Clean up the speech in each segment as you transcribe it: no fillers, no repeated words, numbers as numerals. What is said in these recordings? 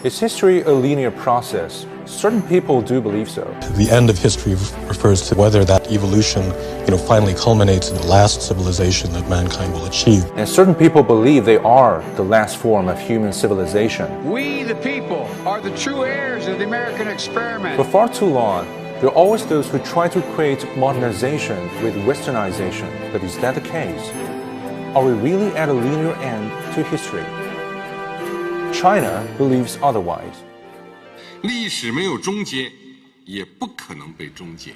Is history a linear process? Certain people do believe so. The end of history refers to whether that evolution, finally culminates in the last civilization that mankind will achieve. And certain people believe they are the last form of human civilization. We, the people, are the true heirs of the American experiment. For far too long, there are always those who try to equate modernization with westernization. But is that the case? Are we really at a linear end to history? China believes otherwise. 历史没有终结，也不可能被终结。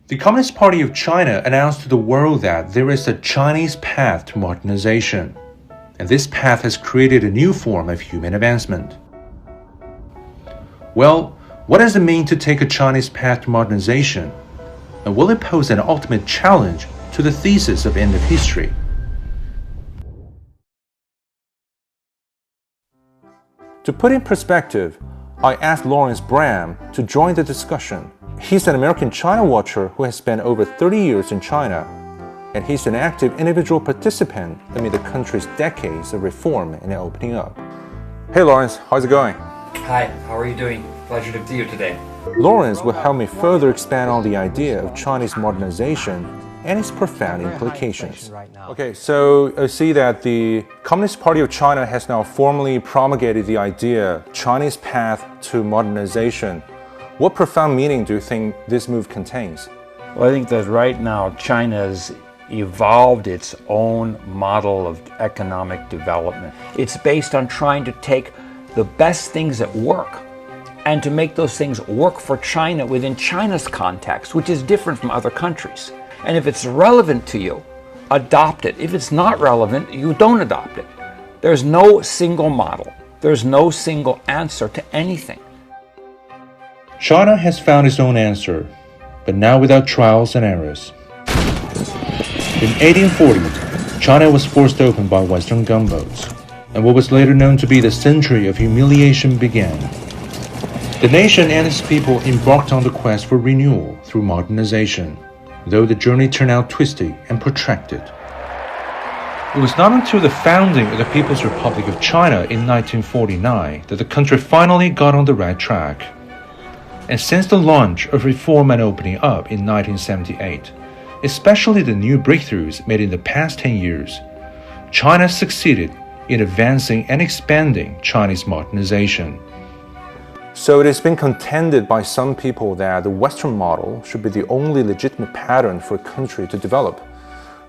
The Communist Party of China announced to the world that there is a Chinese path to modernization, and this path has created a new form of human advancement. Well, what does it mean to take a Chinese path to modernization? And will it pose an ultimate challenge to the thesis of end of history? To put in perspective, I asked Lawrence Bram to join the discussion. He's an American China watcher who has spent over 30 years in China, and he's an active individual participant amid the country's decades of reform and opening up. Hey Lawrence, how's it going? Hi, how are you doing? Pleasure to see you today. Lawrence will help me further expand on the idea of Chinese modernization and its profound implications. Okay, so I see that the Communist Party of China has now formally promulgated the idea Chinese path to modernization. What profound meaning do you think this move contains? Well, I think that right now China's evolved its own model of economic development. It's based on trying to take the best things that work and to make those things work for China within China's context, which is different from other countries. And if it's relevant to you, adopt it. If it's not relevant, you don't adopt it. There's no single model. There's no single answer to anything. China has found its own answer, but now without trials and errors. In 1840, China was forced open by Western gunboats, and what was later known to be the century of humiliation began. The nation and its people embarked on the quest for renewal through modernization, though the journey turned out twisty and protracted. It was not until the founding of the People's Republic of China in 1949 that the country finally got on the right track. And since the launch of reform and opening up in 1978, especially the new breakthroughs made in the past 10 years, China succeeded in advancing and expanding Chinese modernization. So it has been contended by some people that the Western model should be the only legitimate pattern for a country to develop.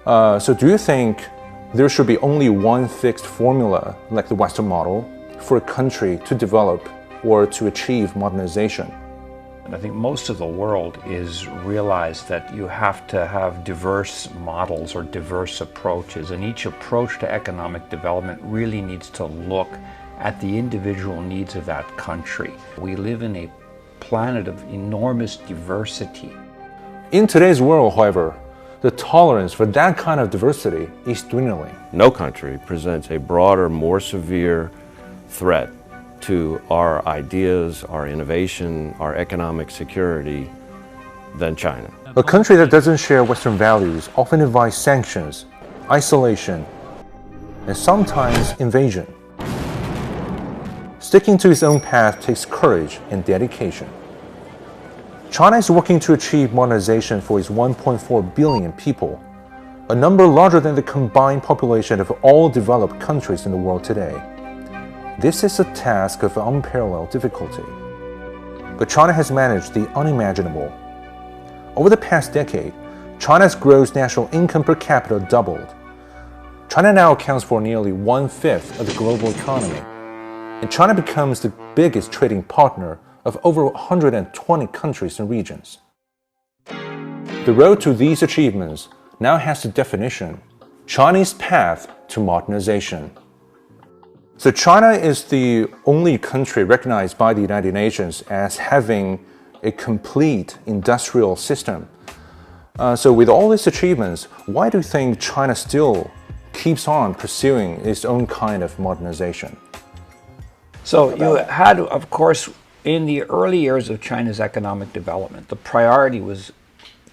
So do you think there should be only one fixed formula, like the Western model, for a country to develop or to achieve modernization? I think most of the world is realized that you have to have diverse models or diverse approaches, and each approach to economic development really needs to look at the individual needs of that country. We live in a planet of enormous diversity. In today's world, however, the tolerance for that kind of diversity is dwindling. No country presents a broader, more severe threat to our ideas, our innovation, our economic security than China. A country that doesn't share Western values often invites sanctions, isolation, and sometimes invasion. Sticking to its own path takes courage and dedication. China is working to achieve modernization for its 1.4 billion people, a number larger than the combined population of all developed countries in the world today. This is a task of unparalleled difficulty. But China has managed the unimaginable. Over the past decade, China's gross national income per capita doubled. China now accounts for nearly 1/5 of the global economy, and China becomes the biggest trading partner of over 120 countries and regions. The road to these achievements now has the definition, Chinese path to modernization. So China is the only country recognized by the United Nations as having a complete industrial system. So with all these achievements, why do you think China still keeps on pursuing its own kind of modernization? So you had, of course, in the early years of China's economic development, the priority was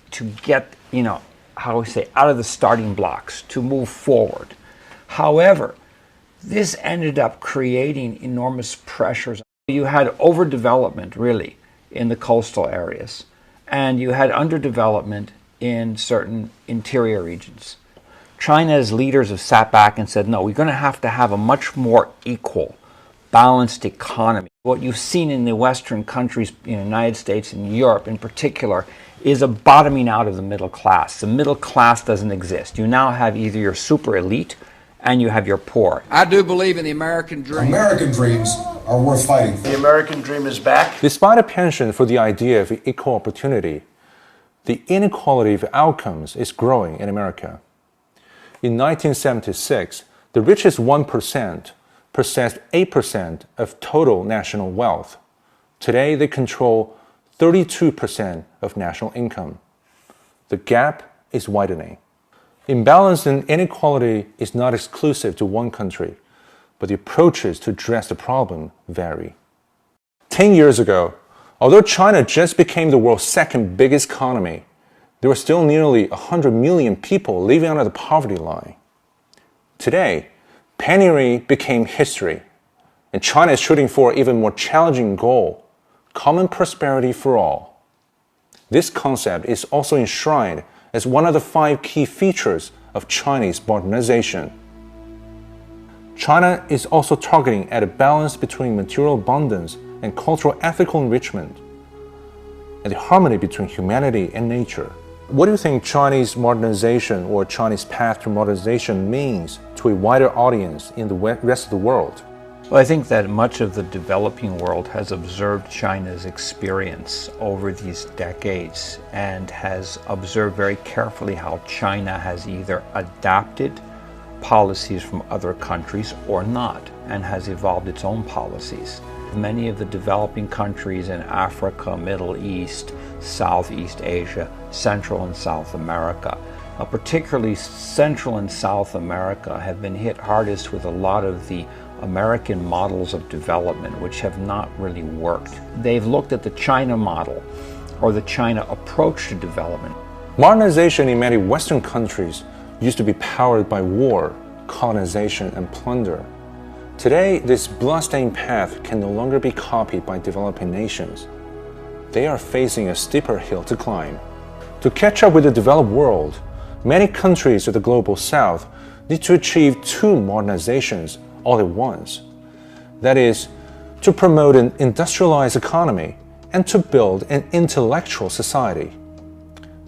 to get, how do we say, out of the starting blocks, to move forward. However, this ended up creating enormous pressures. You had overdevelopment, really, in the coastal areas, and you had underdevelopment in certain interior regions. China's leaders have sat back and said, no, we're going to have a much more equal, balanced economy. What you've seen in the Western countries, in the United States and Europe in particular, is a bottoming out of the middle class. The middle class doesn't exist. You now have either your super elite and you have your poor. I do believe in the American dream. American dreams are worth fighting for. The American dream is back. Despite a penchant for the idea of equal opportunity, the inequality of outcomes is growing in America. In 1976, the richest 1% possessed 8% of total national wealth. Today, they control 32% of national income. The gap is widening. Imbalance and inequality is not exclusive to one country, but the approaches to address the problem vary. 10 years ago, although China just became the world's second biggest economy, there were still nearly 100 million people living under the poverty line. Today, penury became history, and China is shooting for an even more challenging goal: common prosperity for all. This concept is also enshrined as one of the 5 key features of Chinese modernization. China is also targeting at a balance between material abundance and cultural ethical enrichment, and the harmony between humanity and nature. What do you think Chinese modernization or Chinese path to modernization means to a wider audience in the rest of the world? Well, I think that much of the developing world has observed China's experience over these decades and has observed very carefully how China has either adapted policies from other countries or not, and has evolved its own policies. Many of the developing countries in Africa, Middle East, Southeast Asia, Central and South America, particularly Central and South America, have been hit hardest with a lot of the American models of development, which have not really worked. They've looked at the China model or the China approach to development. Modernization in many Western countries used to be powered by war, colonization, and plunder. Today, this bloodstained path can no longer be copied by developing nations. They are facing a steeper hill to climb. To catch up with the developed world, many countries of the global south need to achieve 2 modernizations all at once. That is, to promote an industrialized economy and to build an intellectual society.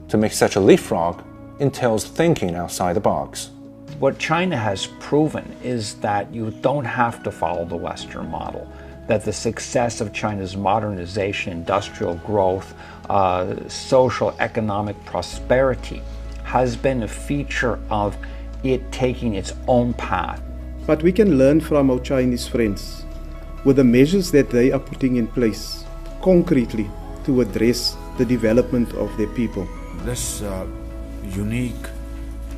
To make such a leapfrog entails thinking outside the box. What China has proven is that you don't have to follow the Western model, that the success of China's modernization, industrial growth, social economic prosperity has been a feature of it taking its own path. But we can learn from our Chinese friends with the measures that they are putting in place concretely to address the development of their people. This unique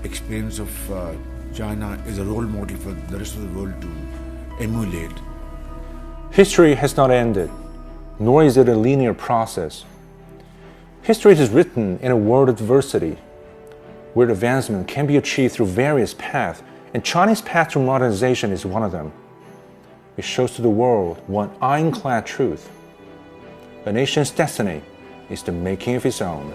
experience of China is a role model for the rest of the world to emulate. History has not ended, nor is it a linear process. History is written in a world of diversity, where advancement can be achieved through various paths, and China's path to modernization is one of them. It shows to the world one ironclad truth: a nation's destiny is the making of its own.